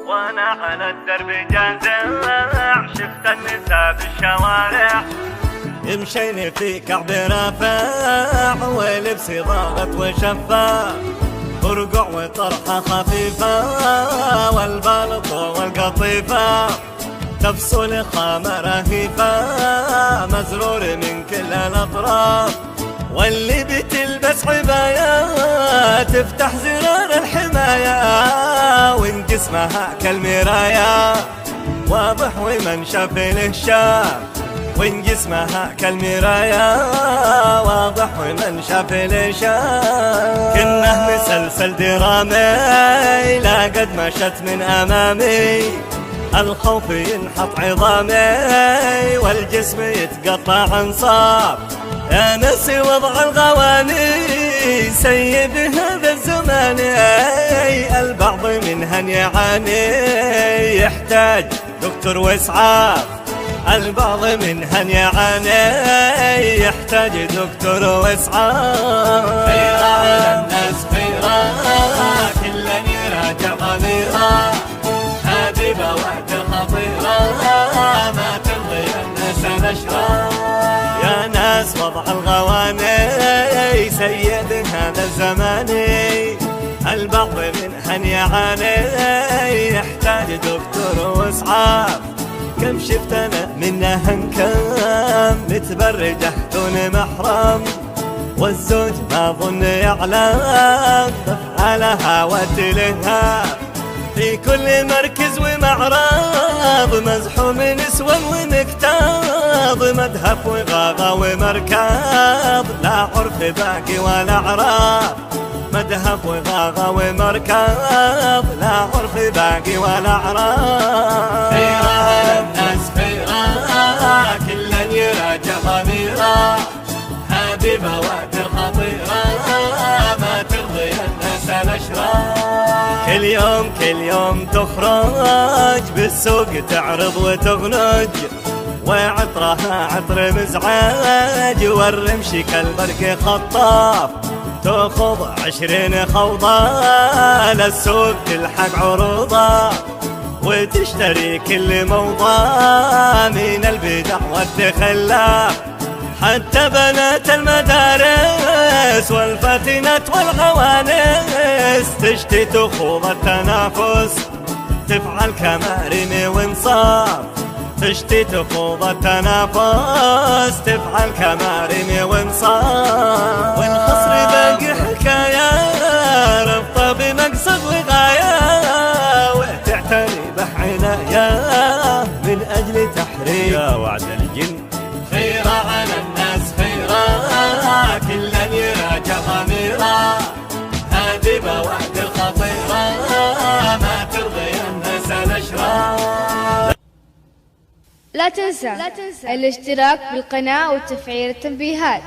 وانا على الدرب جازع شفت النساء بالشوارع يمشين في كعب رافع ولبسي ضاغط وشفاف برقع وطرحة خفيفة والبلط والقطيفة تفصل خامة رهيفة مزرور من كل الأطراف واللي بتلبس عباية تفتح زرار الحماية وإن جسمها كالمراية واضح ومن شاف له شاف وإن جسمها كالمراية واضح ومن شاف له شاف كنه مسلسل درامي لا قد مشت من أمامي الخوف ينحط عظامي والجسم يتقطع انصاف يا نسي وضع الغواني سيء بهذا الزمان البعض منها يعاني يحتاج دكتور واسعاف البعض منها يعاني يحتاج دكتور واسعاف خير على الناس خيرا كلا يراجع ضميرا هذه بوادر خطيرة ما ترضي الناس نشرا يا ناس وضع الغواني سيء بهذا الزمان البعض منها يعاني يحتاج دكتور واسعاف كم شفت انا منها انكم متبرجة دون محرم والزوج ما ظن يعلم تفعلها وتلها في كل مركز ومعرض مزحوم نسوى ومكتاض مذهب وغاغة ومركض لا عرف باقي ولا عراف مذهب وغاغة ومركض لا عرف باقي ولا عراف خيرا على الناس خيرا كلا يراجع ضميرا هذه بوادر خطيرة ما ترضي الناس الأشرار كل يوم تخرج بالسوق تعرض وتغنج وعطرها عطر مزعاج والرمش كالبرق خطاف تأخذ 20 خوضة للسوق تلحق عروضة وتشتري كل موضة من البدع والتخلاف حتى بنات المدارس والفاتنات والغوانس تشتي تخوض التنافس تفعل كمارم وانصاف تشتي تخوض التنافس تفعل كمارم وانصاف والخصر باقي حكاية ربطة بمقصد وغاية وتعتني بعناية من أجل تحرير وعد الجن خيرا على الناس خيرا كلا يراجع ضميرا هذه بوادر خطيرة ما ترضي الناس الأشرار لا تنسى الاشتراك بالقناة وتفعيل التنبيهات.